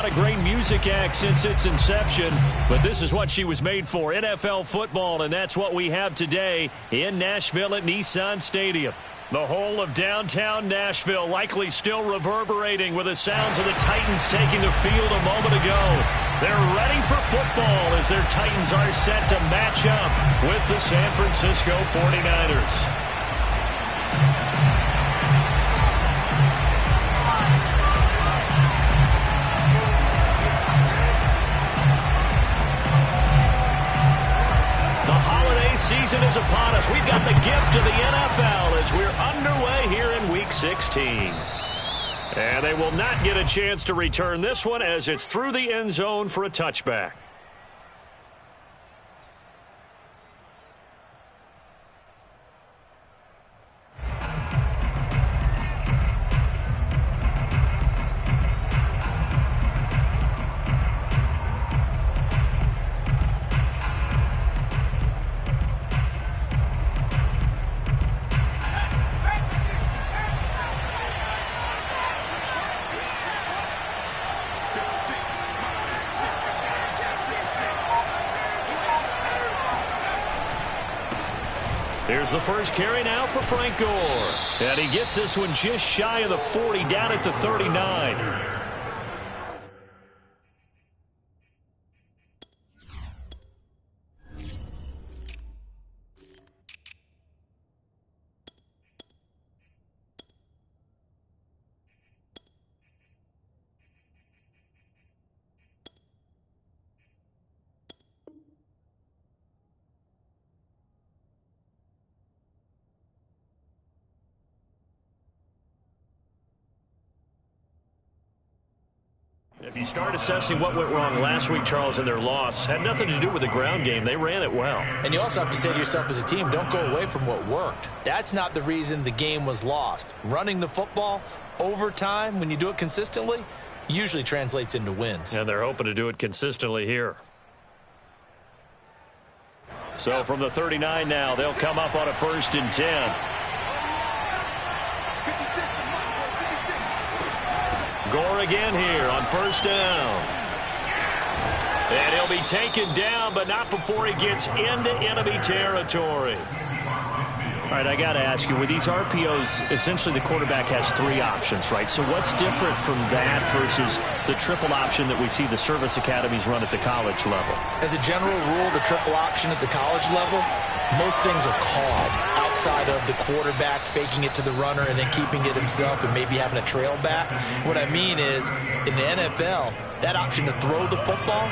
A great music act since its inception, but this is what she was made for, NFL football, and that's what we have today in Nashville at Nissan Stadium. The whole of downtown Nashville likely still reverberating with the sounds of the Titans taking the field a moment ago. They're ready for football as their Titans are set to match up with the San Francisco 49ers. Season is upon us. We've got the gift of the NFL as we're underway here in Week 16. And they will not get a chance to return this one as it's through the end zone for a touchback. Here's the first carry now for Frank Gore. And he gets this one just shy of the 40, down at the 39. If you start assessing what went wrong last week, Charles, in their loss, had nothing to do with the ground game. They ran it well. And you also have to say to yourself as a team, don't go away from what worked. That's not the reason the game was lost. Running the football over time, when you do it consistently, usually translates into wins. And they're hoping to do it consistently here. So from the 39 now, they'll come up on a 1st and 10. Gore again here on 1st down. And he'll be taken down, but not before he gets into enemy territory. All right, I got to ask you, with these RPOs, essentially the quarterback has 3 options, right? So what's different from that versus the triple option that we see the service academies run at the college level? As a general rule, the triple option at the college level, most things are called outside of the quarterback faking it to the runner and then keeping it himself and maybe having a trail back. What I mean is, in the NFL, that option to throw the football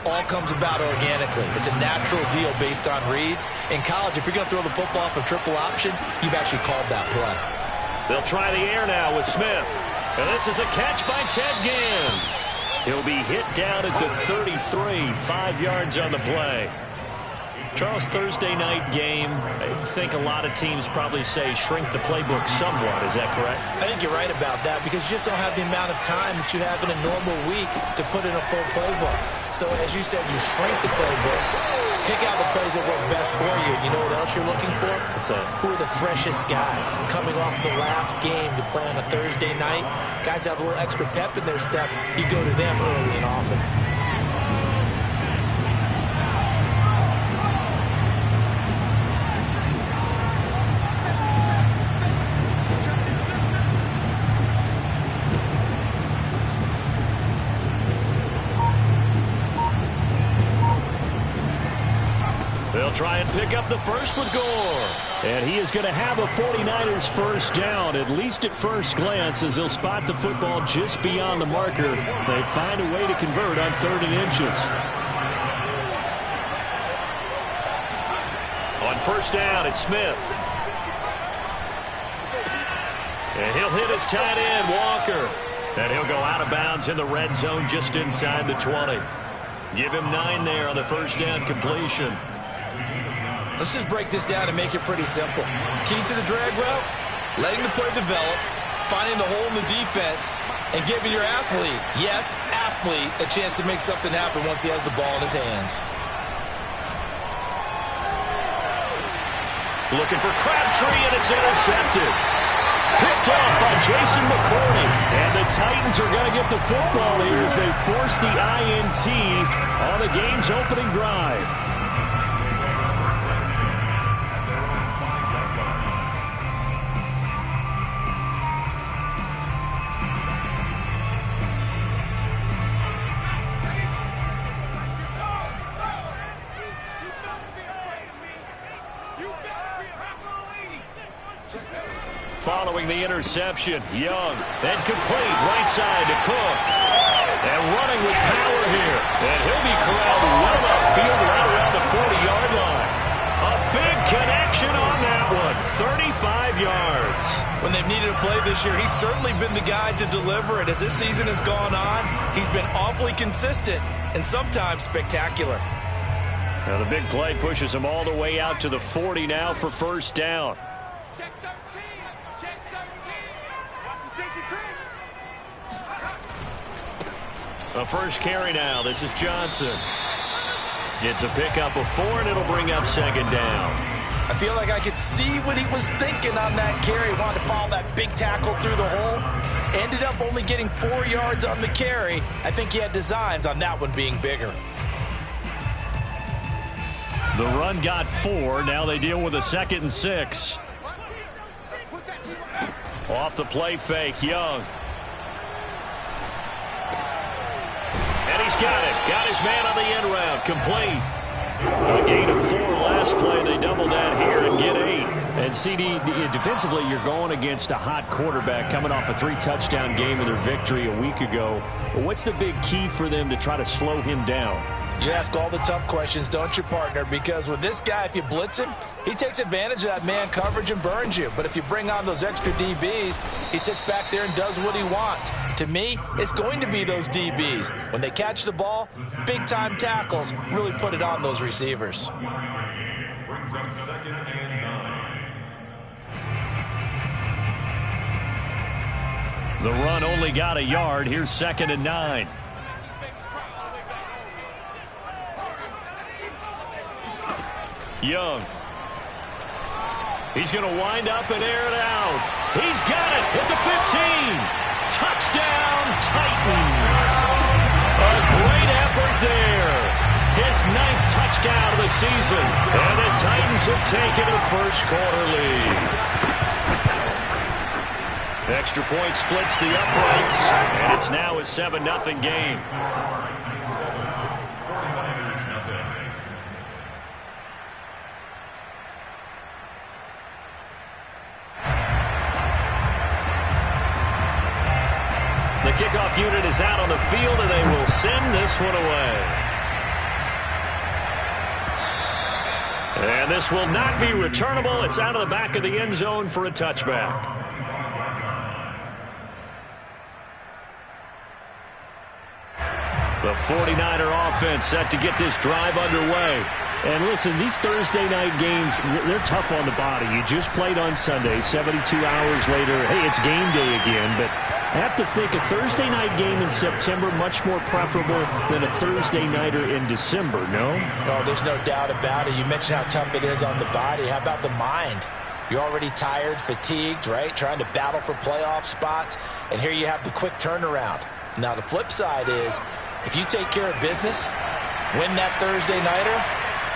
all comes about organically. It's a natural deal based on reads. In college, if you're going to throw the football for triple option, you've actually called that play. They'll try the air now with Smith. And this is a catch by Ted Ginn. He'll be hit down at the 33, 5 yards on the play. Charles, Thursday night game, I think a lot of teams probably say shrink the playbook somewhat. Is that correct? I think you're right about that because you just don't have the amount of time that you have in a normal week to put in a full playbook. So as you said, you shrink the playbook, pick out the plays that work best for you. You know what else you're looking for? What's that? Who are the freshest guys coming off the last game to play on a Thursday night? Guys have a little extra pep in their step. You go to them early and often. They'll try and pick up the first with Gore. And he is going to have a 49ers first down, at least at first glance, as he'll spot the football just beyond the marker. They find a way to convert on 3rd and inches. On 1st down, it's Smith. And he'll hit his tight end, Walker. And he'll go out of bounds in the red zone just inside the 20. Give him 9 there on the 1st down completion. Let's just break this down and make it pretty simple. Key to the drag route, letting the play develop, finding the hole in the defense, and giving your athlete, yes, athlete, a chance to make something happen once he has the ball in his hands. Looking for Crabtree, and it's intercepted. picked off by Jason McCourty. And the Titans are going to get the football here as they force the INT on the game's opening drive. Following the interception, Young, then complete, right side to Cook. And running with power here. And he'll be corralled well upfield right around the 40-yard line. A big connection on that one, 35 yards. When they've needed a play this year, he's certainly been the guy to deliver it. As this season has gone on, he's been awfully consistent and sometimes spectacular. Now the big play pushes him all the way out to the 40 now for first down. A first carry now. This is Johnson. It's a pickup of 4, and it'll bring up second down. I feel like I could see what he was thinking on that carry. Wanted to follow that big tackle through the hole. Ended up only getting 4 yards on the carry. I think he had designs on that one being bigger. The run got 4. Now they deal with a 2nd and 6. Off the play fake, Young. And he's got it. Got his man on the end route. Complete. A gain of 4 last play. They double that here and get 8. And CD, defensively, you're going against a hot quarterback coming off a 3-touchdown game in their victory a week ago. But what's the big key for them to try to slow him down? You ask all the tough questions, don't you, partner? Because with this guy, if you blitz him, he takes advantage of that man coverage and burns you. But if you bring on those extra DBs, he sits back there and does what he wants. To me, it's going to be those DBs. When they catch the ball, big-time tackles really put it on those receivers. Brings up 2nd and 9. The run only got a yard. Here's 2nd and 9. Young. He's going to wind up and air it out. He's got it at the 15. Touchdown, Titans. A great effort there. His 9th touchdown of the season. And the Titans have taken a first-quarter lead. Extra point splits the uprights. And it's now a 7-0 game. The kickoff unit is out on the field, and they will send this one away. And this will not be returnable. It's out of the back of the end zone for a touchback. The 49er offense set to get this drive underway. And listen, these Thursday night games, they're tough on the body. You just played on Sunday, 72 hours later. Hey, it's game day again, but I have to think a Thursday night game in September much more preferable than a Thursday nighter in December, no? Oh, there's no doubt about it. You mentioned how tough it is on the body. How about the mind? You're already tired, fatigued, right? Trying to battle for playoff spots. And here you have the quick turnaround. Now, the flip side is, if you take care of business, win that Thursday nighter,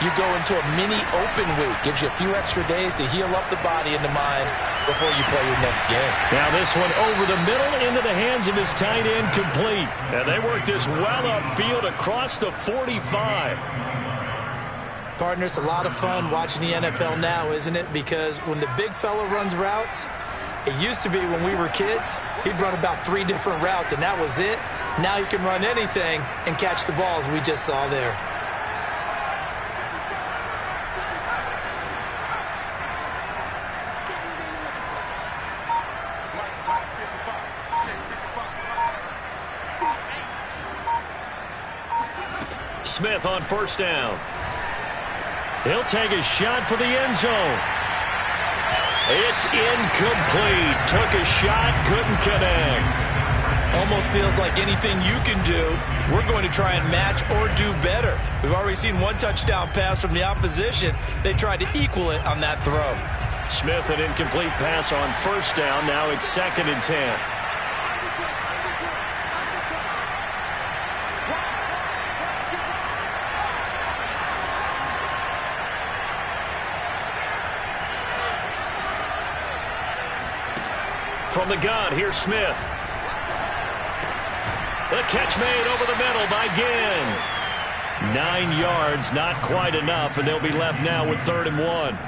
you go into a mini open week. Gives you a few extra days to heal up the body and the mind before you play your next game. Now this one over the middle into the hands of his tight end, complete. And they work this well upfield across the 45. Partner, it's a lot of fun watching the NFL now, isn't it? Because when the big fella runs routes, it used to be when we were kids, he'd run about 3 different routes, and that was it. Now he can run anything and catch the balls we just saw there. Smith on first down. He'll take a shot for the end zone. It's incomplete. Took a shot, couldn't connect. Almost feels like anything you can do, we're going to try and match or do better. We've already seen 1 touchdown pass from the opposition. They tried to equal it on that throw. Smith, an incomplete pass on first down. Now it's 2nd and 10. From the gun, here's Smith. The catch made over the middle by Ginn. 9 yards, not quite enough, and they'll be left now with 3rd and 1.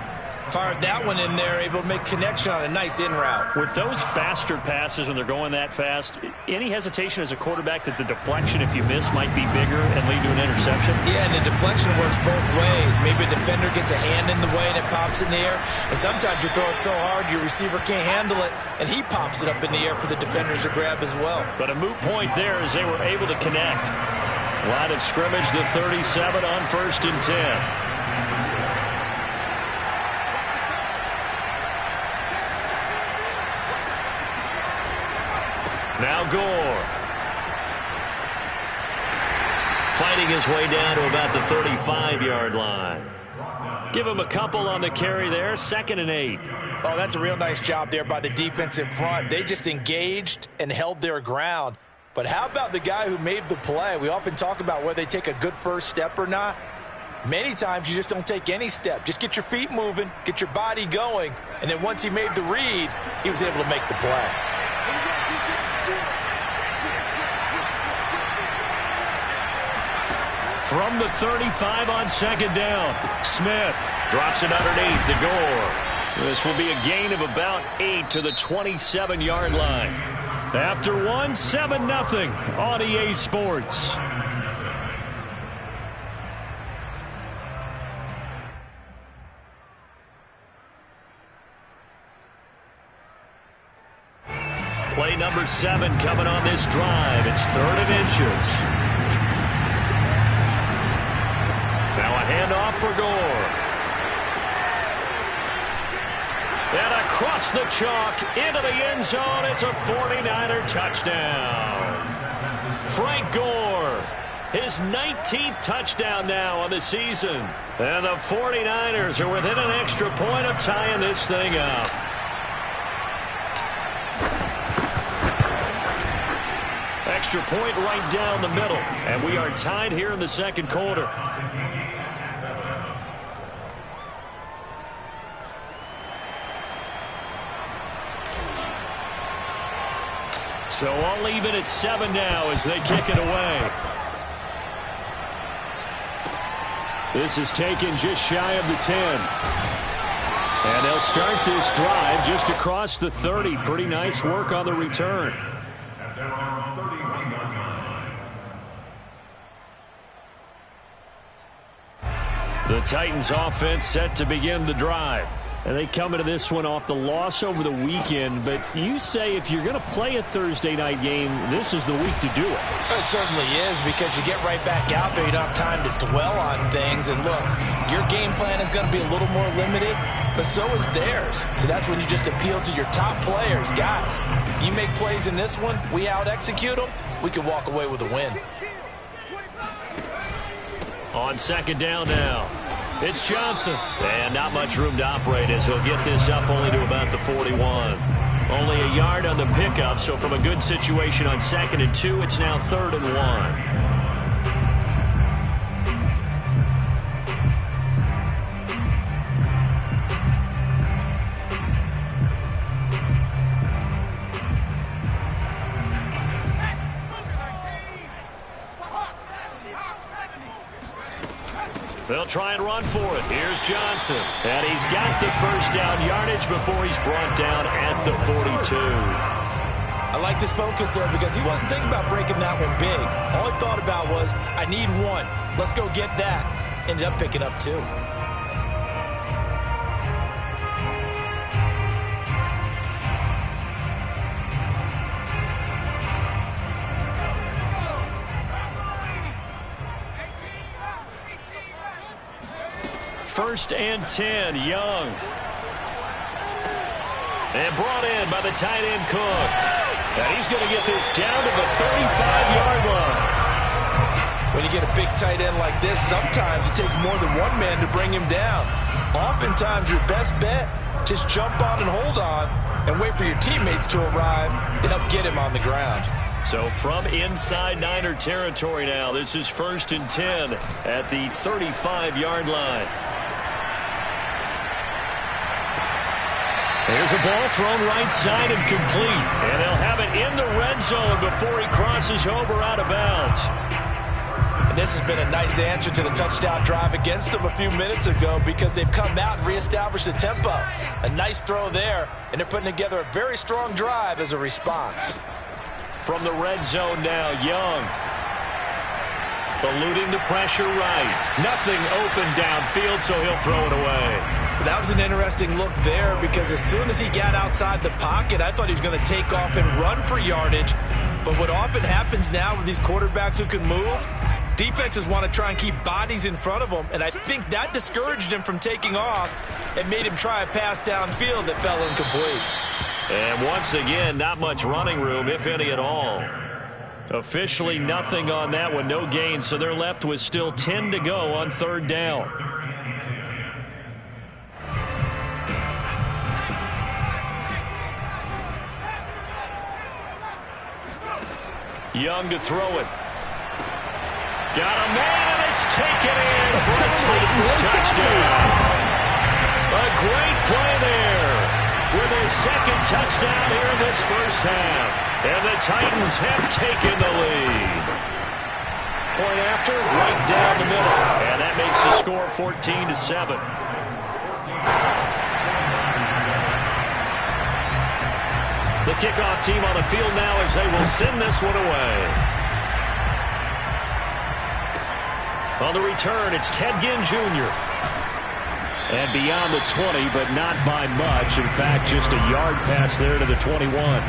Fired that one in there, able to make connection on a nice in route. With those faster passes when they're going that fast, any hesitation as a quarterback that the deflection, if you miss, might be bigger and lead to an interception? Yeah, and the deflection works both ways. Maybe a defender gets a hand in the way and it pops in the air. And sometimes you throw it so hard your receiver can't handle it, and he pops it up in the air for the defenders to grab as well. But a moot point there as they were able to connect. Line of scrimmage, the 37 on 1st and 10. Now Gore. Fighting his way down to about the 35-yard line. Give him a couple on the carry there. 2nd and 8. Oh, that's a real nice job there by the defensive front. They just engaged and held their ground. But how about the guy who made the play? We often talk about whether they take a good first step or not. Many times you just don't take any step. Just get your feet moving, get your body going, and then once he made the read, he was able to make the play. From the 35 on 2nd down, Smith drops it underneath to Gore. This will be a gain of about 8 to the 27-yard line. After 1, 7-0 on EA Sports. Play number 7 coming on this drive. It's 3rd and inches. Now a handoff for Gore. And across the chalk into the end zone. It's a 49er touchdown. Frank Gore, his 19th touchdown now on the season. And the 49ers are within an extra point of tying this thing up. Extra point right down the middle. And we are tied here in the 2nd quarter. So all even at 7 now as they kick it away. This is taken just shy of the 10. And they'll start this drive just across the 30. Pretty nice work on the return. The Titans offense set to begin the drive. And they come into this one off the loss over the weekend. But you say if you're going to play a Thursday night game, this is the week to do it. It certainly is, because you get right back out there. You don't have time to dwell on things. And look, your game plan is going to be a little more limited, but so is theirs. So that's when you just appeal to your top players. Guys, you make plays in this one, we out-execute them, we can walk away with a win. On 2nd down now, it's Johnson. And not much room to operate as he'll get this up only to about the 41. Only a yard on the pickup, so from a good situation on 2nd and 2, it's now 3rd and 1. They'll try and run for it. Here's Johnson. And he's got the first down yardage before he's brought down at the 42. I like this focus there because he wasn't thinking about breaking that one big. All he thought about was, I need 1. Let's go get that. Ended up picking up 2. First and 10, Young. And brought in by the tight end Cook. And he's going to get this down to the 35-yard line. When When you get a big tight end like this, sometimes it takes more than one man to bring him down. Oftentimes, your best bet, just jump on and hold on and wait for your teammates to arrive to help get him on the ground. So from inside Niner territory now, this is 1st and 10 at the 35-yard line. Here's a ball thrown right side and complete. And they'll have it in the red zone before he crosses over out of bounds. And this has been a nice answer to the touchdown drive against them a few minutes ago because they've come out and reestablished the tempo. A nice throw there, and they're putting together a very strong drive as a response. From the red zone now, Young. Eluding the pressure right. Nothing open downfield, so he'll throw it away. That was an interesting look there because as soon as he got outside the pocket, I thought he was going to take off and run for yardage. But what often happens now with these quarterbacks who can move, defenses want to try and keep bodies in front of them, and I think that discouraged him from taking off and made him try a pass downfield that fell incomplete. And once again, not much running room, if any at all. Officially nothing on that one, no gain, so they're left with still 10 to go on 3rd down. Young to throw it. Got a man, and it's taken in for a Titans touchdown. A great play there with his 2nd touchdown here in this first half. And the Titans have taken the lead. Point after, right down the middle. And that makes the score 14-7. The kickoff team on the field now as they will send this one away. On the return, it's Ted Ginn Jr. And beyond the 20, but not by much. In fact, just a yard pass there to the 21.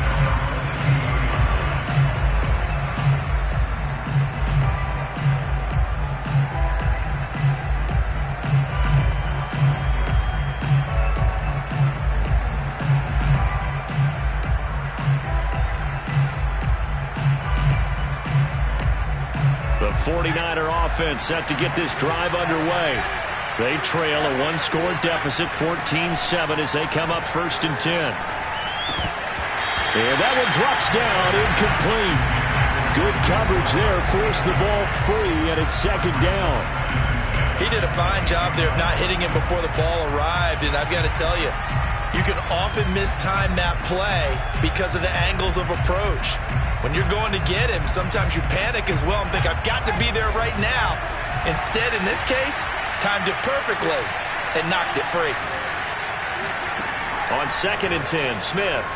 The 49er offense set to get this drive underway. They trail a one-score deficit, 14-7, as they come up 1st and 10. And that one drops down, incomplete. Good coverage there, forced the ball free, and it's 2nd down. He did a fine job there of not hitting him before the ball arrived, and I've got to tell you, you can often mistime that play because of the angles of approach. When you're going to get him, sometimes you panic as well and think, I've got to be there right now. Instead, in this case, timed it perfectly and knocked it free. On 2nd and 10, Smith.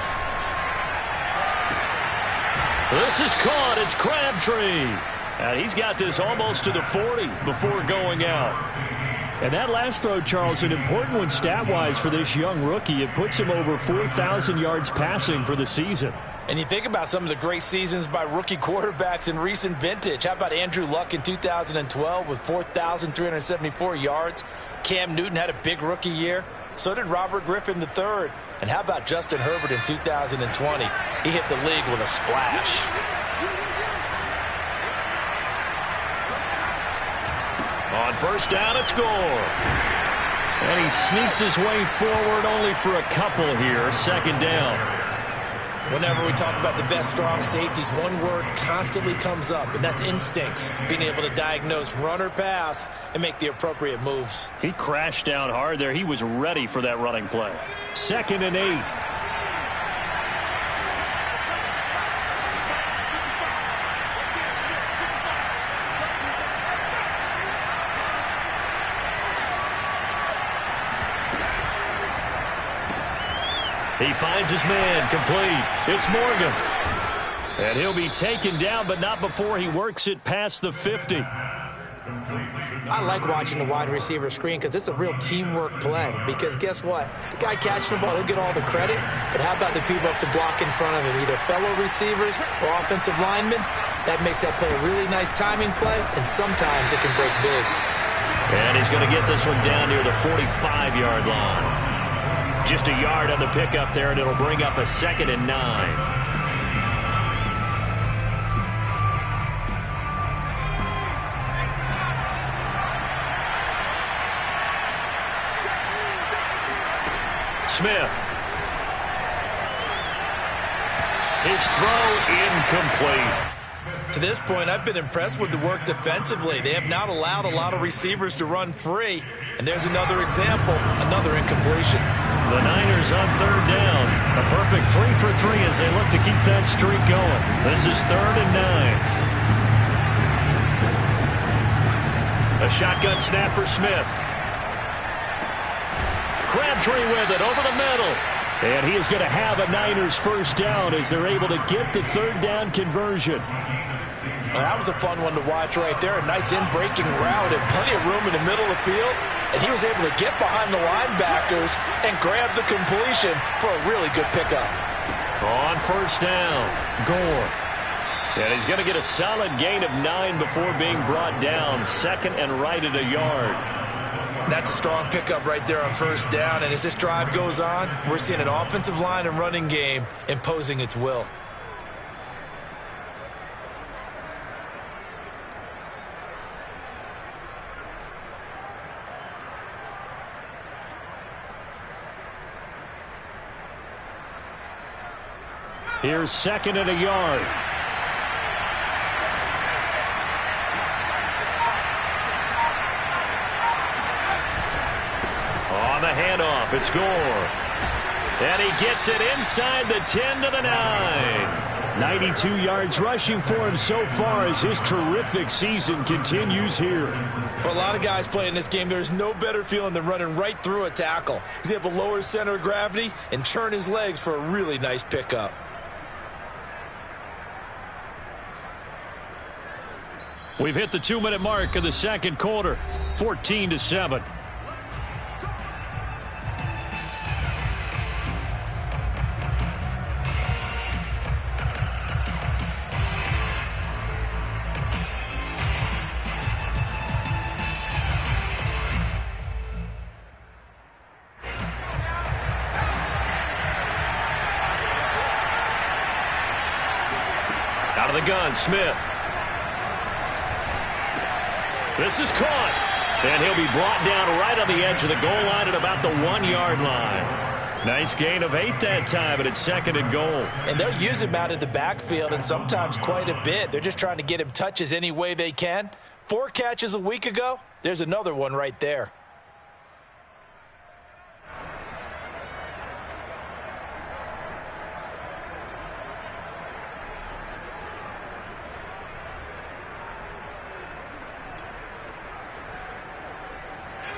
This is caught. It's Crabtree. And he's got this almost to the 40 before going out. And that last throw, Charles, an important one stat-wise for this young rookie. It puts him over 4,000 yards passing for the season. And you think about some of the great seasons by rookie quarterbacks in recent vintage. How about Andrew Luck in 2012 with 4,374 yards? Cam Newton had a big rookie year. So did Robert Griffin III. And how about Justin Herbert in 2020? He hit the league with a splash. On 1st down, it's Gore. And he sneaks his way forward only for a couple here. 2nd down. Whenever we talk about the best strong safeties, one word constantly comes up, and that's instincts. Being able to diagnose run or pass and make the appropriate moves. He crashed down hard there. He was ready for that running play. 2nd and 8. He finds his man, complete. It's Morgan. And he'll be taken down, but not before he works it past the 50. I like watching the wide receiver screen because it's a real teamwork play. Because guess what? The guy catching the ball, he'll get all the credit. But how about the people up to block in front of him, either fellow receivers or offensive linemen? That makes that play a really nice timing play, and sometimes it can break big. And he's going to get this one down near the 45-yard line. Just a yard on the pickup there, and it'll bring up a 2nd and 9. Smith. His throw incomplete. To this point, I've been impressed with the work defensively. They have not allowed a lot of receivers to run free. And there's another example, another incompletion. The Niners on third down. A perfect 3 for 3 as they look to keep that streak going. This is 3rd and 9. A shotgun snap for Smith. Crabtree with it over the middle. And he is going to have a Niners first down as they're able to get the third down conversion. Well, that was a fun one to watch right there. A nice in-breaking route and plenty of room in the middle of the field. And he was able to get behind the linebackers and grab the completion for a really good pickup. On first down, Gore. And he's going to get a solid gain of 9 before being brought down. 2nd and right at a yard. That's a strong pickup right there on first down. And as this drive goes on, we're seeing an offensive line and running game imposing its will. Here's 2nd and a yard. On the handoff, it's Gore. And he gets it inside the 10 to the 9. 92 yards rushing for him so far as his terrific season continues here. For a lot of guys playing this game, there's no better feeling than running right through a tackle. He's able to lower his center of gravity and churn his legs for a really nice pickup. We've hit the 2-minute mark of the second quarter. 14-7. Out of the gun, Smith. This is caught. And he'll be brought down right on the edge of the goal line at about the 1-yard line. Nice gain of 8 that time, but it's 2nd and goal. And they'll use him out of the backfield, and sometimes quite a bit. They're just trying to get him touches any way they can. 4 catches a week ago. There's another one right there.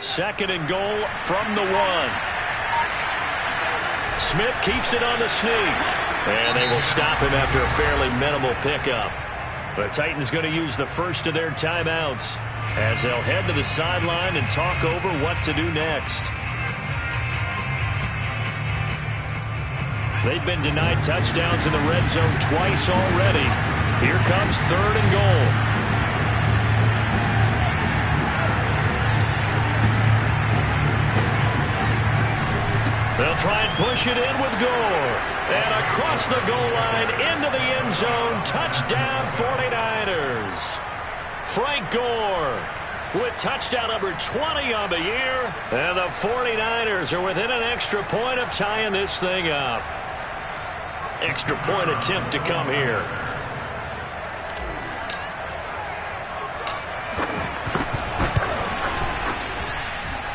Second and goal from the 1. Smith keeps it on the sneak. And they will stop him after a fairly minimal pickup. The Titans going to use the first of their timeouts as they'll head to the sideline and talk over what to do next. They've been denied touchdowns in the red zone twice already. Here comes 3rd and goal. They'll try and push it in with Gore. And across the goal line into the end zone. Touchdown 49ers. Frank Gore with touchdown number 20 on the year. And the 49ers are within an extra point of tying this thing up. Extra point attempt to come here.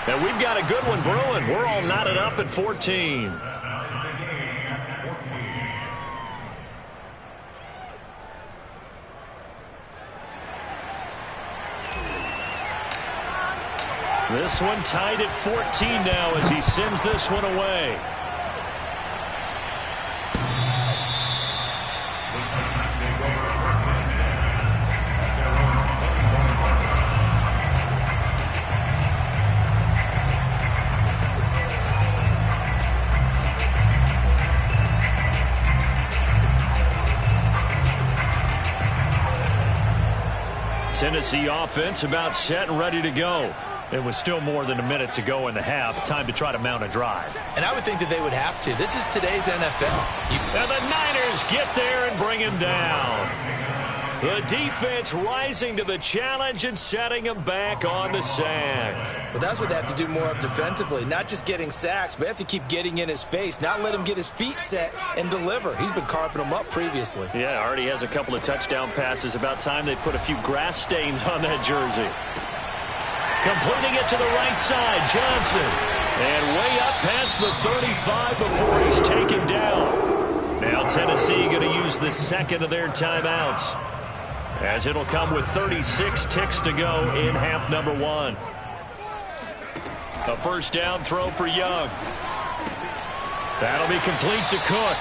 And we've got a good one brewing. We're all knotted up at 14. This one tied at 14 now as he sends this one away. Tennessee offense about set and ready to go. It was still more than a minute to go in the half. Time to try to mount a drive. And I would think that they would have to. This is today's NFL. And the Niners get there and bring him down. The defense rising to the challenge and setting him back on the sack. Well, that's what they have to do more of defensively. Not just getting sacks, but they have to keep getting in his face. Not let him get his feet set and deliver. He's been carving them up previously. Yeah, already has a couple of touchdown passes. About time they put a few grass stains on that jersey. Completing it to the right side, Johnson. And way up past the 35 before he's taken down. Now Tennessee going to use the second of their timeouts, as it'll come with 36 ticks to go in half number one. A first down throw for Young. That'll be complete to Cook.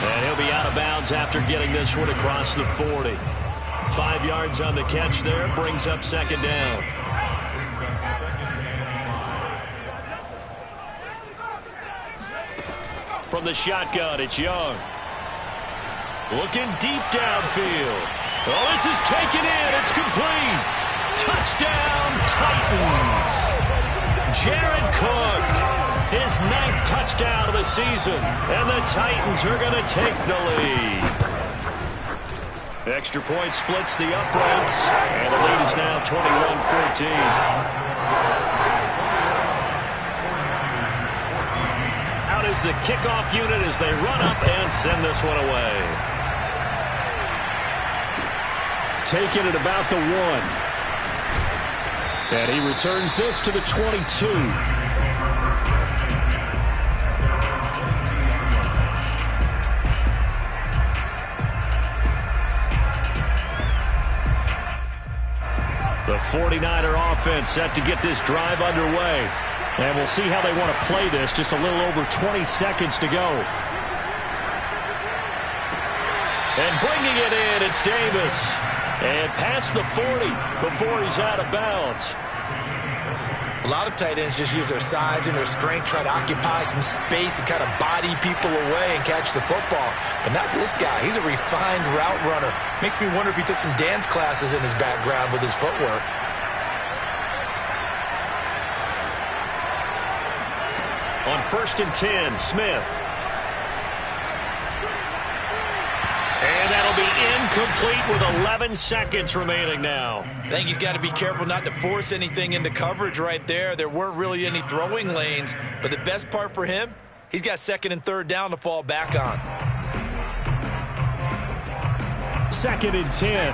And he'll be out of bounds after getting this one across the 40. 5 yards on the catch there. Brings up second down. From the shotgun, it's Young. Looking deep downfield. Oh, this is taken in. It's complete. Touchdown, Titans. Jared Cook, his 9th touchdown of the season. And the Titans are going to take the lead. Extra point splits the uprights. And the lead is now 21-14. Out is the kickoff unit as they run up and send this one away. Taking it about the 1. And he returns this to the 22. The 49er offense set to get this drive underway. And we'll see how they want to play this. Just a little over 20 seconds to go. And bringing it in, it's Davis. And past the 40 before he's out of bounds. A lot of tight ends just use their size and their strength, try to occupy some space and kind of body people away and catch the football. But not this guy. He's a refined route runner. Makes me wonder if he took some dance classes in his background with his footwork. On 1st and 10, Smith. And that'll be incomplete with 11 seconds remaining now. I think he's got to be careful not to force anything into coverage right there. There weren't really any throwing lanes. But the best part for him, he's got 2nd and 3rd down to fall back on. 2nd and 10.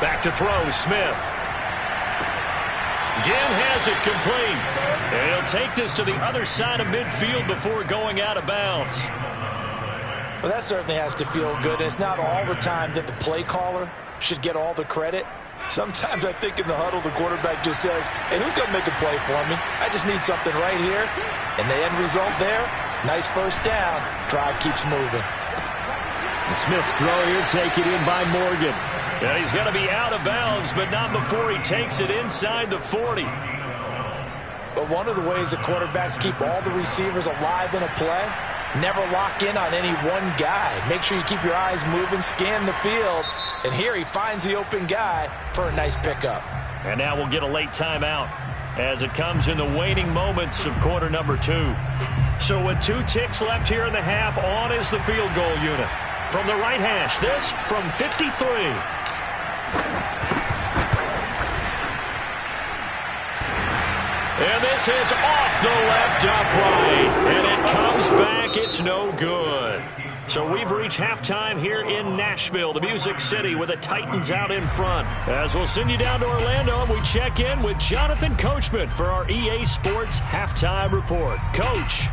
Back to throw, Smith. Again has it complete. And he'll take this to the other side of midfield before going out of bounds. Well, that certainly has to feel good. It's not all the time that the play caller should get all the credit. Sometimes I think in the huddle, the quarterback just says, hey, who's going to make a play for me? I just need something right here. And the end result there, nice first down. Drive keeps moving. The Smith's throw here taken in by Morgan. Yeah, he's going to be out of bounds, but not before he takes it inside the 40. But one of the ways that quarterbacks keep all the receivers alive in a play, never lock in on any one guy. Make sure you keep your eyes moving, scan the field. And here he finds the open guy for a nice pickup. And now we'll get a late timeout as it comes in the waning moments of quarter number 2. So with 2 ticks left here in the half, on is the field goal unit. From the right hash, this from 53. And this is off the left upright. And it comes back. It's no good. So we've reached halftime here in Nashville, the Music City, with the Titans out in front. As we'll send you down to Orlando, and we check in with Jonathan Coachman for our EA Sports Halftime Report. Coach.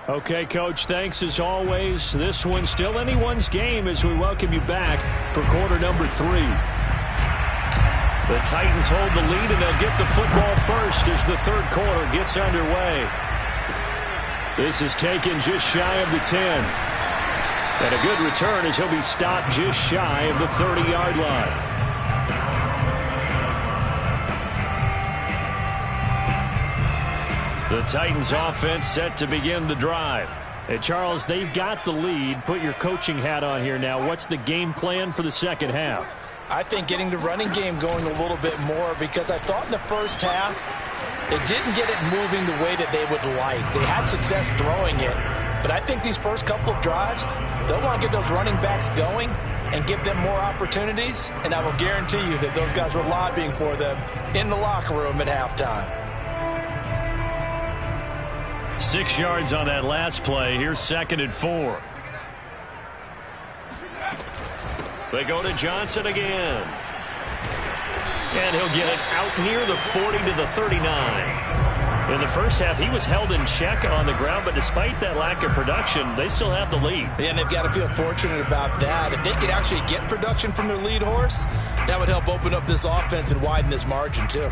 Okay, Coach, thanks as always. This one's still anyone's game as we welcome you back for quarter number 3. The Titans hold the lead, and they'll get the football first as the third quarter gets underway. This is taken just shy of the 10. And a good return as he'll be stopped just shy of the 30-yard line. The Titans offense set to begin the drive. Hey, Charles, they've got the lead. Put your coaching hat on here now. What's the game plan for the second half? I think getting the running game going a little bit more, because I thought in the first half they didn't get it moving the way that they would like. They had success throwing it, but I think these first couple of drives, they'll want to get those running backs going and give them more opportunities, and I will guarantee you that those guys were lobbying for them in the locker room at halftime. 6 yards on that last play. Here's 2nd and 4. They go to Johnson again. And he'll get it out near the 40 to the 39. In the first half, he was held in check on the ground, but despite that lack of production, they still have the lead. Yeah, and they've got to feel fortunate about that. If they could actually get production from their lead horse, that would help open up this offense and widen this margin too.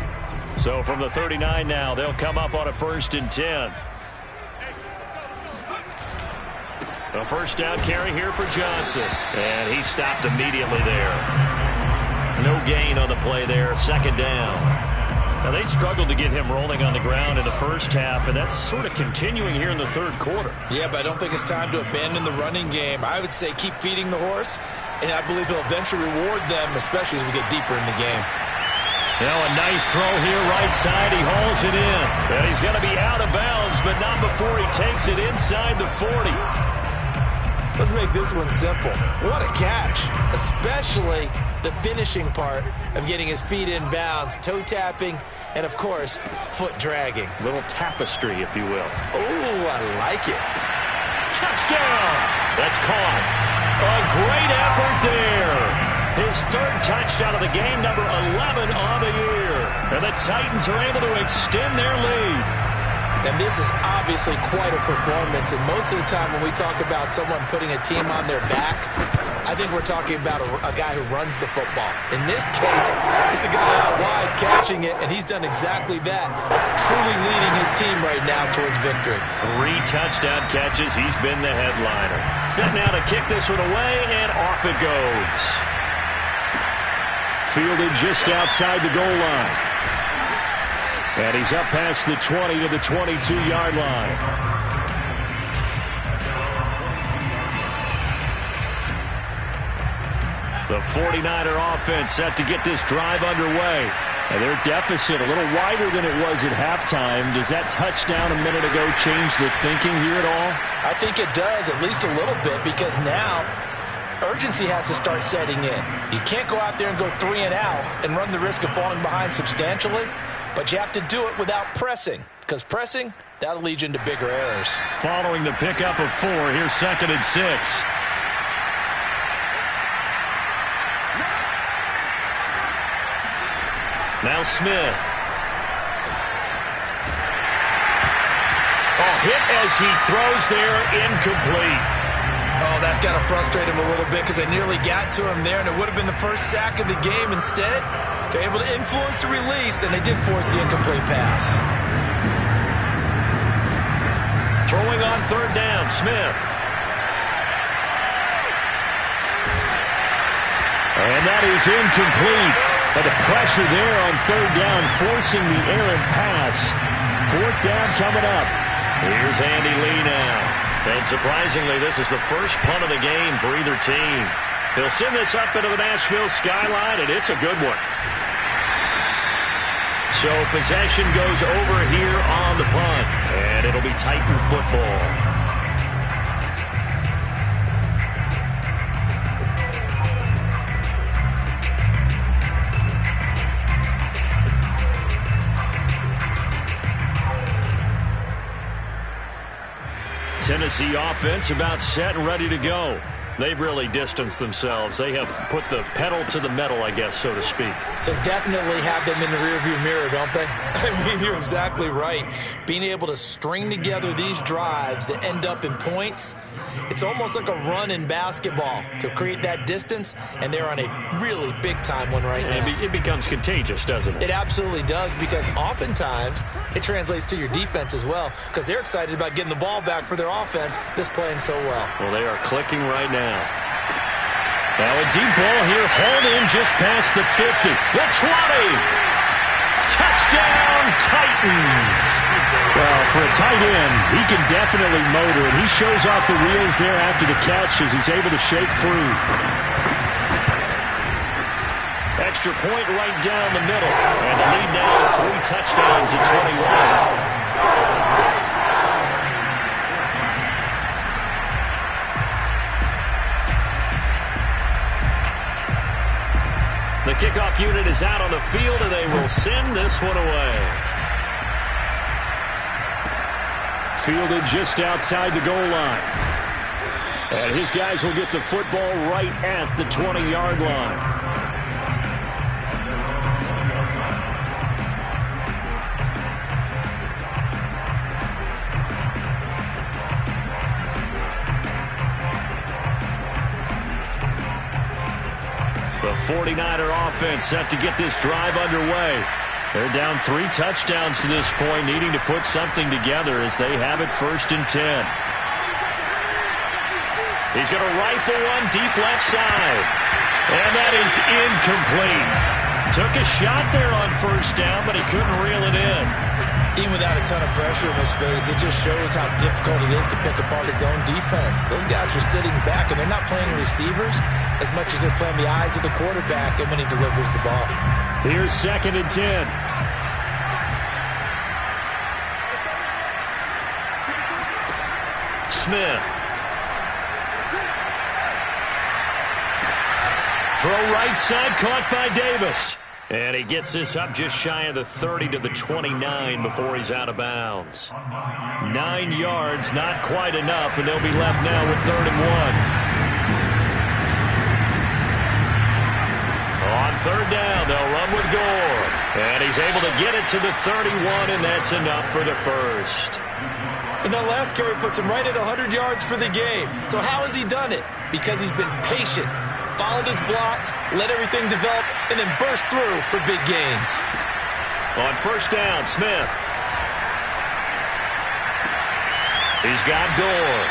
So from the 39 now, they'll come up on a 1st and 10. A first down carry here for Johnson. And he stopped immediately there. No gain on the play there. 2nd down. Now, they struggled to get him rolling on the ground in the first half, and that's sort of continuing here in the 3rd quarter. Yeah, but I don't think it's time to abandon the running game. I would say keep feeding the horse, and I believe he'll eventually reward them, especially as we get deeper in the game. Now a nice throw here right side. He hauls it in. And he's going to be out of bounds, but not before he takes it inside the 40. Let's make this one simple. What a catch, especially the finishing part of getting his feet in bounds, toe tapping, and of course, foot dragging. Little tapestry, if you will. Oh, I like it. Touchdown! That's caught. A great effort there. His 3rd touchdown of the game, number 11 on the year. And the Titans are able to extend their lead. And this is obviously quite a performance. And most of the time when we talk about someone putting a team on their back, I think we're talking about a guy who runs the football. In this case, it's a guy out wide catching it, and he's done exactly that, truly leading his team right now towards victory. 3 touchdown catches. He's been the headliner. Set now to kick this one away, and off it goes. Fielded just outside the goal line. And he's up past the 20 to the 22-yard line. The 49er offense set to get this drive underway. And their deficit a little wider than it was at halftime. Does that touchdown a minute ago change the thinking here at all? I think it does, at least a little bit, because now urgency has to start setting in. You can't go out there and go 3 and out and run the risk of falling behind substantially. But you have to do it without pressing, because pressing, that'll lead you into bigger errors. Following the pickup of 4, here's 2nd and 6. Now Smith. Oh, hit as he throws there, incomplete. Oh, that's got to frustrate him a little bit, because they nearly got to him there, and it would have been the first sack of the game. Instead, they're able to influence the release, and they did force the incomplete pass. Throwing on 3rd down, Smith. And that is incomplete. But the pressure there on 3rd down, forcing the errant pass. 4th down coming up. Here's Andy Lee now. And surprisingly, this is the first punt of the game for either team. He'll send this up into the Nashville skyline, and it's a good one. So possession goes over here on the punt, and it'll be Titan football. Tennessee offense about set and ready to go. They've really distanced themselves. They have put the pedal to the metal, I guess, so to speak. So definitely have them in the rearview mirror, don't they? I mean, you're exactly right. Being able to string together these drives that end up in points, it's almost like a run in basketball to create that distance, and they're on a really big-time one right now. It becomes contagious, doesn't it? It absolutely does, because oftentimes it translates to your defense as well, because they're excited about getting the ball back for their offense that's playing so well. Well, they are clicking right now. Now a deep ball here, hauled in just past the 50. The 20. Touchdown, Titans. Titans. Well, for a tight end, he can definitely motor, and he shows off the wheels there after the catch as he's able to shake free. Extra point right down the middle. And the lead now 3 touchdowns at 21. The kickoff unit is out on the field, and they will send this one away. Fielded just outside the goal line. And his guys will get the football right at the 20-yard line. The 49er offense set to get this drive underway. They're down 3 touchdowns to this point, needing to put something together as they have it 1st and 10. He's going to rifle one deep left side. And that is incomplete. Took a shot there on 1st down, but he couldn't reel it in. Even without a ton of pressure in his face, it just shows how difficult it is to pick apart his own defense. Those guys are sitting back, and they're not playing receivers as much as they're playing the eyes of the quarterback and when he delivers the ball. Here's 2nd and 10. Smith. Throw right side, caught by Davis. And he gets this up just shy of the 30 to the 29 before he's out of bounds. 9 yards, not quite enough, and they'll be left now with 3rd and 1. On 3rd down, they'll run with Gore. And he's able to get it to the 31, and that's enough for the first. And that last carry puts him right at 100 yards for the game. So how has he done it? Because he's been patient, followed his blocks, let everything develop, and then burst through for big gains. On 1st down, Smith. He's got Gore.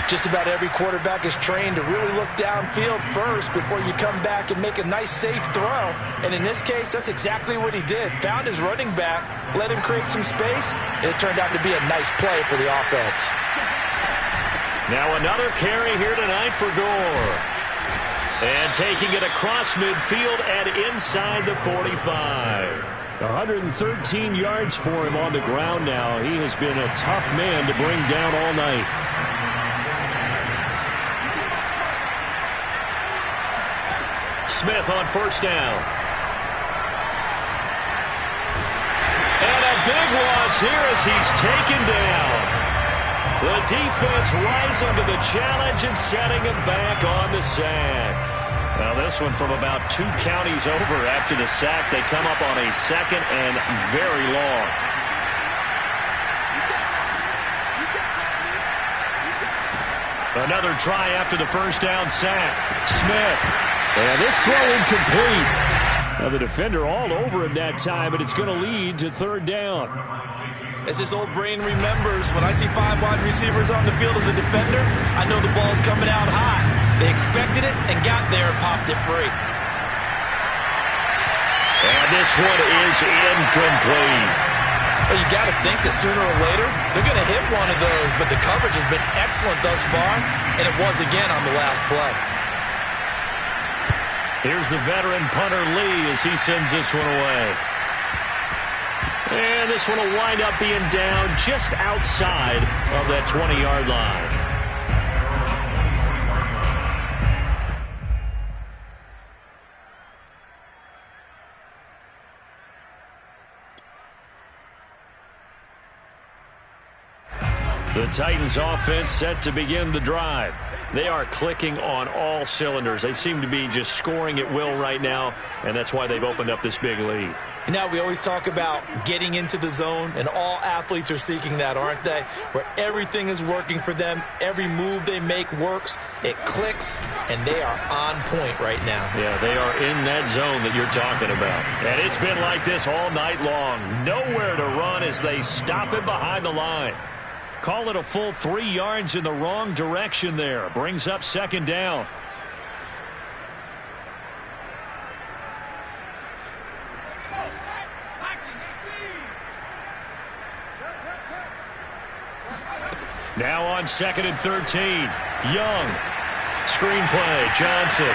Just about every quarterback is trained to really look downfield first before you come back and make a nice, safe throw. And in this case, that's exactly what he did. Found his running back, let him create some space, and it turned out to be a nice play for the offense. Now another carry here tonight for Gore. And taking it across midfield and inside the 45. 113 yards for him on the ground now. He has been a tough man to bring down all night. Smith on 1st down. And a big loss here as he's taken down. The defense rising to the challenge and setting him back on the sack. Well, this one from about 2 counties over after the sack. They come up on a 2nd and very long. Another try after the 1st down sack. Smith. And this throw incomplete. Now the defender all over him that time, but it's going to lead to 3rd down. As his old brain remembers, when I see 5 wide receivers on the field as a defender, I know the ball's coming out hot. They expected it and got there and popped it free. And this one is incomplete. Well, you got to think that sooner or later, they're going to hit one of those, but the coverage has been excellent thus far, and it was again on the last play. Here's the veteran punter Lee as he sends this one away. And this one will wind up being down just outside of that 20-yard line. The Titans offense set to begin the drive. They are clicking on all cylinders. They seem to be just scoring at will right now, and that's why they've opened up this big lead. And now we always talk about getting into the zone, and all athletes are seeking that, aren't they? Where everything is working for them, every move they make works, it clicks, and they are on point right now. Yeah, they are in that zone that you're talking about. And it's been like this all night long. Nowhere to run as they stop it behind the line. Call it a full 3 yards in the wrong direction there. Brings up 2nd down. Now on 2nd and 13. Young. Screenplay. Johnson.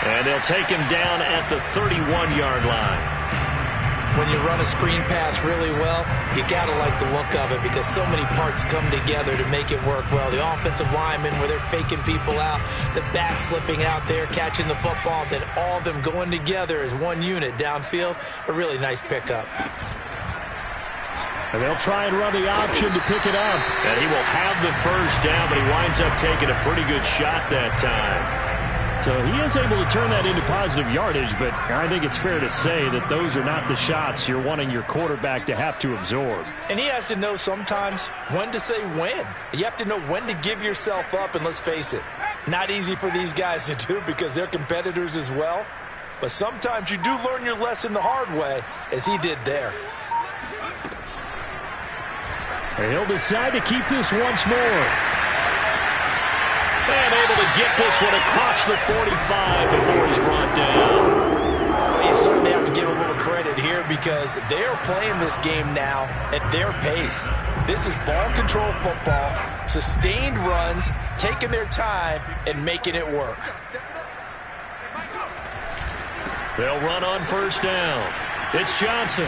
And they'll take him down at the 31-yard line. When you run a screen pass really well, you got to like the look of it because so many parts come together to make it work well. The offensive linemen, where they're faking people out, the back slipping out there, catching the football, then all of them going together as one unit downfield. A really nice pickup. And they'll try and run the option to pick it up. And he will have the first down, but he winds up taking a pretty good shot that time. So he is able to turn that into positive yardage, but I think it's fair to say that those are not the shots you're wanting your quarterback to have to absorb. And he has to know sometimes when to say when. You have to know when to give yourself up, and let's face it, not easy for these guys to do because they're competitors as well. But sometimes you do learn your lesson the hard way, as he did there. And he'll decide to keep this once more. And able to get this one across the 45 before he's brought down. Well, you certainly have to give a little credit here because they're playing this game now at their pace. This is ball control football, sustained runs, taking their time, and making it work. They'll run on first down. It's Johnson.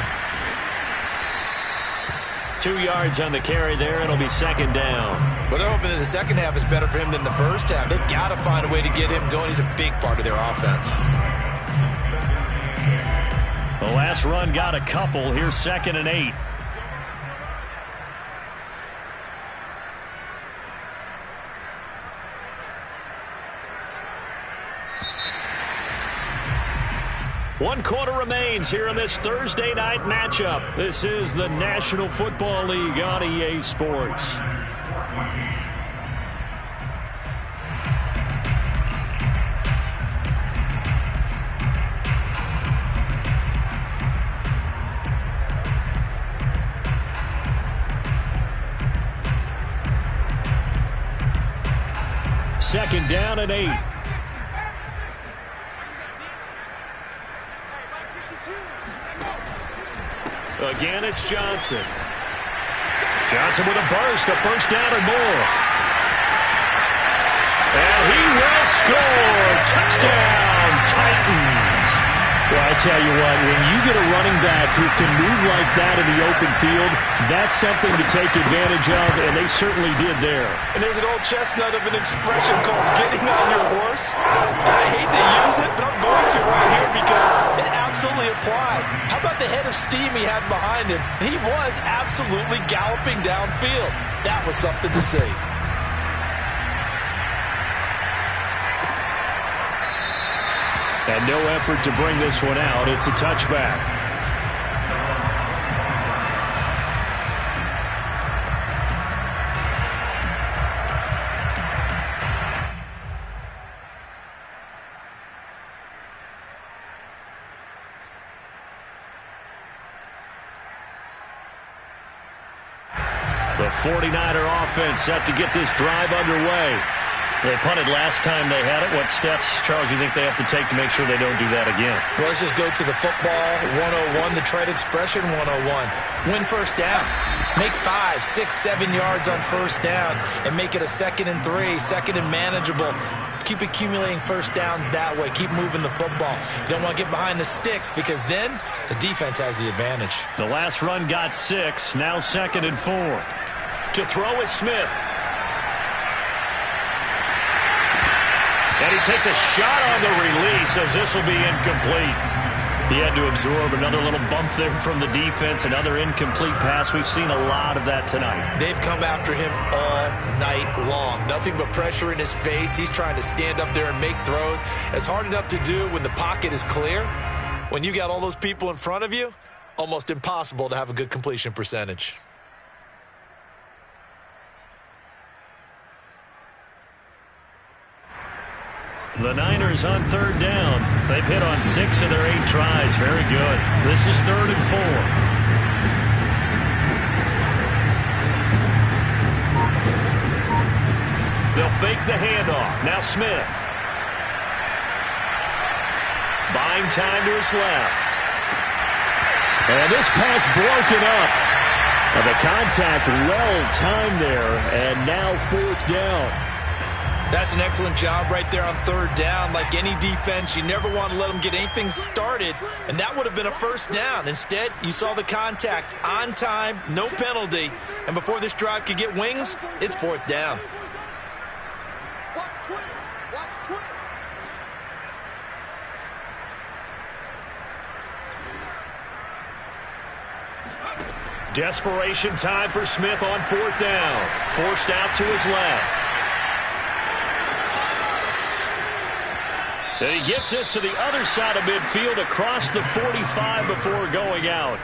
2 yards on the carry there. It'll be 2nd down. Well, they're hoping that the second half is better for him than the first half. They've got to find a way to get him going. He's a big part of their offense. The last run got a couple. Here's 2nd and 8. One quarter remains here in this Thursday night matchup. This is the National Football League on EA Sports. Second down and 8. Again, it's Johnson. Johnson with a burst, a first down and more. And he will score. Touchdown, Titans. Well, I tell you what, when you get a running back who can move like that in the open field, that's something to take advantage of, and they certainly did there. And there's an old chestnut of an expression called getting on your horse. And I hate to use it, but I'm going to right here because it absolutely applies. How about the head of steam he had behind him? He was absolutely galloping downfield. That was something to see. And no effort to bring this one out. It's a touchback. The 49er offense set to get this drive underway. They punted last time they had it. What steps, Charles, you think they have to take to make sure they don't do that again? Well, let's just go to the football 101, the trade expression 101. Win first down. Make 5, 6, 7 yards on first down and make it a 2nd and 3, 2nd and manageable. Keep accumulating first downs that way. Keep moving the football. You don't want to get behind the sticks because then the defense has the advantage. The last run got 6. Now 2nd and 4. To throw is Smith. And he takes a shot on the release as this will be incomplete. He had to absorb another little bump there from the defense, another incomplete pass. We've seen a lot of that tonight. They've come after him all night long. Nothing but pressure in his face. He's trying to stand up there and make throws. It's hard enough to do when the pocket is clear. When you got all those people in front of you, almost impossible to have a good completion percentage. The Niners on 3rd down. They've hit on 6 of their 8 tries. Very good. This is 3rd and 4. They'll fake the handoff. Now Smith. Buying time to his left. And this pass broken up. The contact well timed there, and now 4th down. That's an excellent job right there on 3rd down. Like any defense, you never want to let them get anything started, and that would have been a 1st down. Instead, you saw the contact on time, no penalty, and before this drive could get wings, it's 4th down. Desperation time for Smith on 4th down. Forced out to his left. And he gets us to the other side of midfield across the 45 before going out.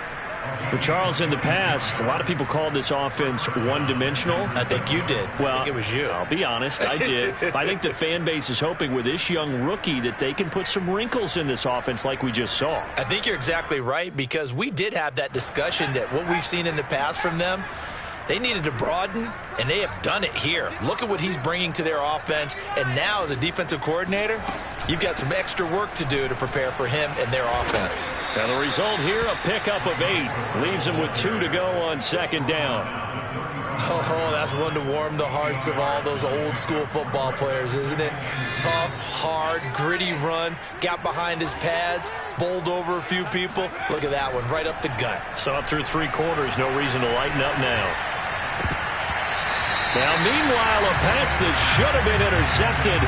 But Charles, in the past, a lot of people called this offense one-dimensional. I think you did. Well, I think it was you. I'll be honest, I did. I think the fan base is hoping with this young rookie that they can put some wrinkles in this offense like we just saw. I think you're exactly right, because we did have that discussion that what we've seen in the past from them, they needed to broaden, and they have done it here. Look at what he's bringing to their offense, and now as a defensive coordinator, you've got some extra work to do to prepare for him and their offense. Now the result here, a pickup of 8. Leaves him with 2 to go on 2nd down. Oh, that's one to warm the hearts of all those old school football players, isn't it? Tough, hard, gritty run, got behind his pads, bowled over a few people. Look at that one, right up the gut. Saw it through 3 quarters, no reason to lighten up now. Now, meanwhile, a pass that should have been intercepted,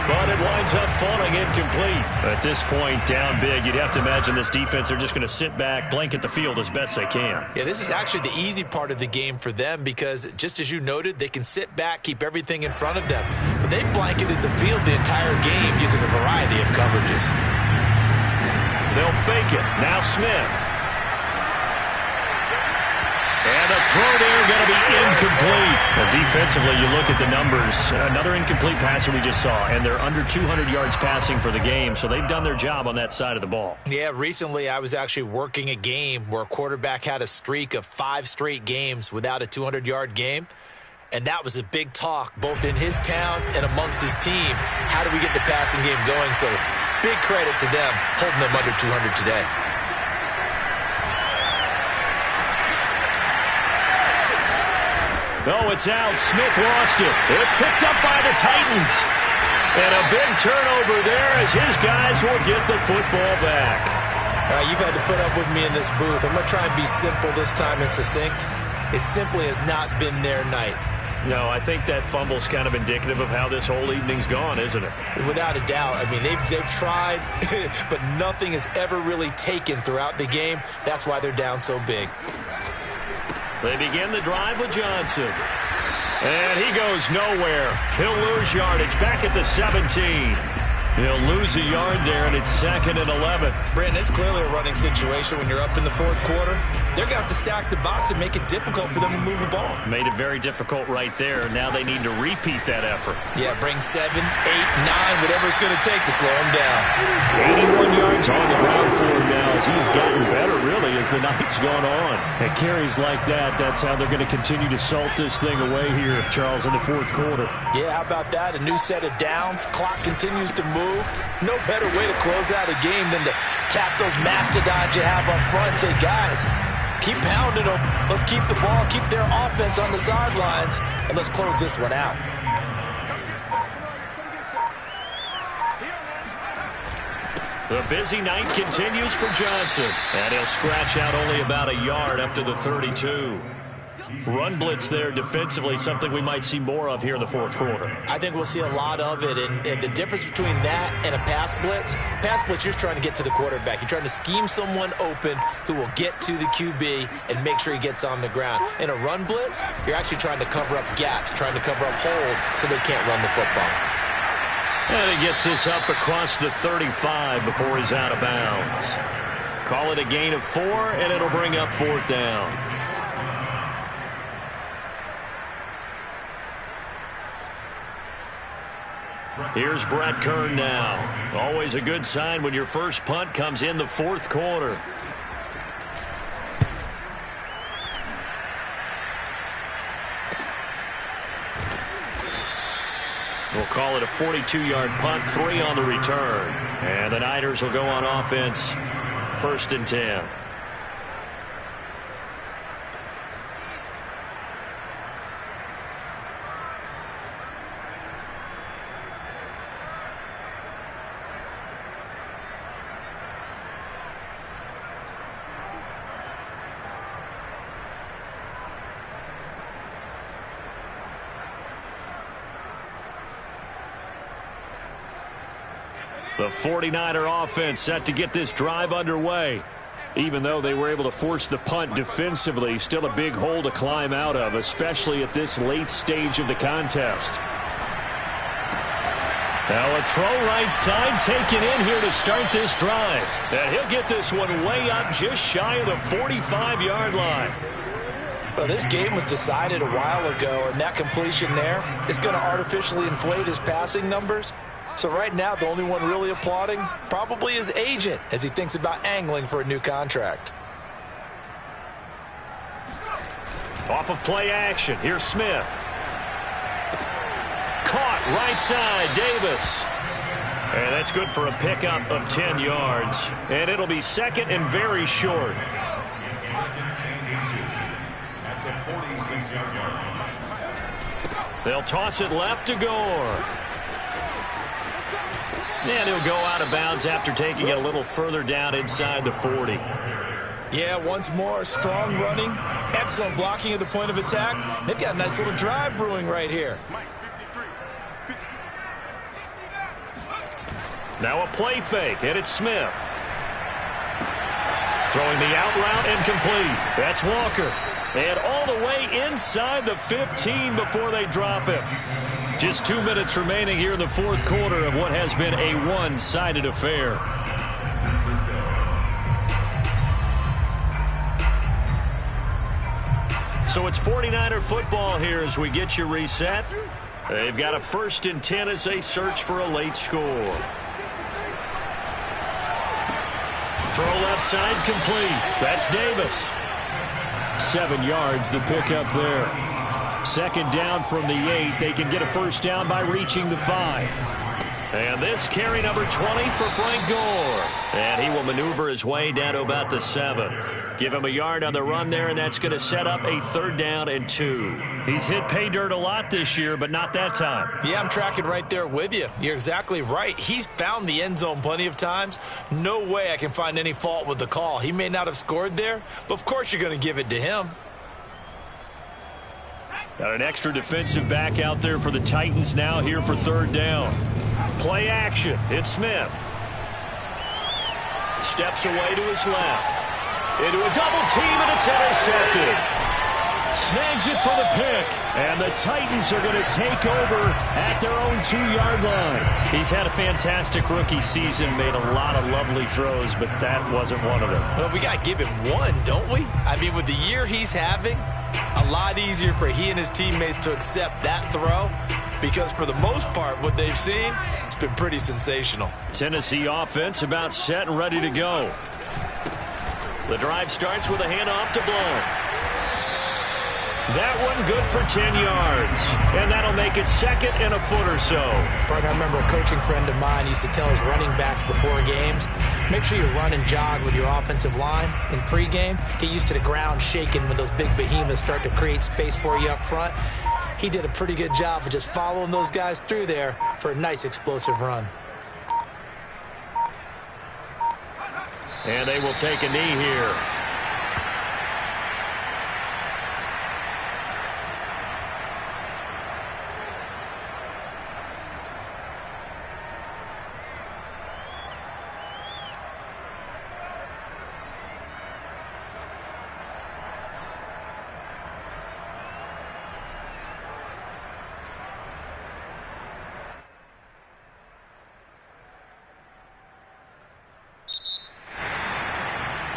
but it winds up falling incomplete. At this point, down big, you'd have to imagine this defense, they're just going to sit back, blanket the field as best they can. Yeah, this is actually the easy part of the game for them, because just as you noted, they can sit back, keep everything in front of them. But they've blanketed the field the entire game using a variety of coverages. They'll fake it. Now Smith. And a throw there going to be incomplete. Well, defensively, you look at the numbers. Another incomplete passer we just saw, and they're under 200 yards passing for the game, so they've done their job on that side of the ball. Yeah, recently I was actually working a game where a quarterback had a streak of 5 straight games without a 200-yard game, and that was a big talk both in his town and amongst his team. How do we get the passing game going? So big credit to them holding them under 200 today. Oh, it's out. Smith lost it. It's picked up by the Titans. And a big turnover there as his guys will get the football back. You've had to put up with me in this booth. I'm going to try and be simple this time and succinct. It simply has not been their night. No, I think that fumble's kind of indicative of how this whole evening's gone, isn't it? Without a doubt. I mean, they've tried, but nothing has ever really taken throughout the game. That's why they're down so big. They begin the drive with Johnson. And he goes nowhere. He'll lose yardage back at the 17. He'll lose a yard there, and it's 2nd and 11. Brandon, it's clearly a running situation when you're up in the 4th quarter. They're going to have to stack the box and make it difficult for them to move the ball. Made it very difficult right there. Now they need to repeat that effort. Yeah, bring 7, 8, 9, whatever it's going to take to slow him down. 81 yards on the ground for him now as he's gotten better, really, as the night's gone on. And carries like that, that's how they're going to continue to salt this thing away here, Charles, in the 4th quarter. Yeah, how about that? A new set of downs. Clock continues to move. No better way to close out a game than to tap those mastodons you have up front and say, guys, keep pounding them. Let's keep the ball, keep their offense on the sidelines, and let's close this one out. The busy night continues for Johnson, and he'll scratch out only about a yard up to the 32. Run blitz there defensively, something we might see more of here in the 4th quarter. I think we'll see a lot of it, and the difference between that and a pass blitz, you're trying to get to the quarterback. You're trying to scheme someone open who will get to the QB and make sure he gets on the ground. In a run blitz, you're actually trying to cover up gaps, trying to cover up holes so they can't run the football. And he gets this up across the 35 before he's out of bounds. Call it a gain of 4, and it'll bring up 4th down. Here's Brett Kern now. Always a good sign when your first punt comes in the 4th quarter. We'll call it a 42-yard punt, 3 on the return. And the Niners will go on offense, 1st and 10. The 49er offense set to get this drive underway. Even though they were able to force the punt defensively, still a big hole to climb out of, especially at this late stage of the contest. Now a throw right side taken in here to start this drive. And he'll get this one way up just shy of the 45-yard line. So this game was decided a while ago, and that completion there is going to artificially inflate his passing numbers. So right now, the only one really applauding probably his agent as he thinks about angling for a new contract. Off of play action, here's Smith. Caught right side, Davis. And that's good for a pickup of 10 yards. And it'll be second and very short. They'll toss it left to Gore. And he'll go out of bounds after taking it a little further down inside the 40. Yeah, once more, strong running, excellent blocking at the point of attack. They've got a nice little drive brewing right here. Now a play fake, and it's Smith. Throwing the out route incomplete. That's Walker. And all the way inside the 15 before they drop it. Just 2 minutes remaining here in the fourth quarter of what has been a one-sided affair. So it's 49er football here as we get you reset. They've got a 1st and 10 as they search for a late score. Throw left side complete. That's Davis. 7 yards the pickup there. 2nd down from the 8. They can get a first down by reaching the 5. And this carry number 20 for Frank Gore. And he will maneuver his way down to about the 7. Give him a yard on the run there, and that's going to set up a 3rd down and 2. He's hit pay dirt a lot this year, but not that time. Yeah, I'm tracking right there with you. You're exactly right. He's found the end zone plenty of times. No way I can find any fault with the call. He may not have scored there, but of course you're going to give it to him. Got an extra defensive back out there for the Titans now here for 3rd down. Play action. It's Smith. Steps away to his left. Into a double team, and it's intercepted. Snags it for the pick. And the Titans are going to take over at their own 2-yard line. He's had a fantastic rookie season, made a lot of lovely throws, but that wasn't one of them. Well, we got to give him one, don't we? I mean, with the year he's having, a lot easier for he and his teammates to accept that throw because for the most part, what they've seen, it's been pretty sensational. Tennessee offense about set and ready to go. The drive starts with a handoff to Blount. That one good for 10 yards. And that'll make it 2nd and a foot or so. Partner, I remember a coaching friend of mine used to tell his running backs before games, make sure you run and jog with your offensive line in pregame. Get used to the ground shaking when those big behemoths start to create space for you up front. He did a pretty good job of just following those guys through there for a nice explosive run. And they will take a knee here.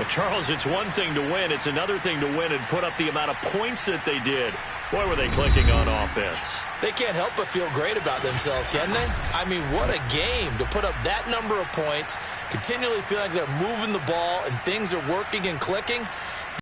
Well, Charles, it's one thing to win. It's another thing to win and put up the amount of points that they did. Boy, were they clicking on offense. They can't help but feel great about themselves, can they? I mean, what a game to put up that number of points, continually feel like they're moving the ball and things are working and clicking.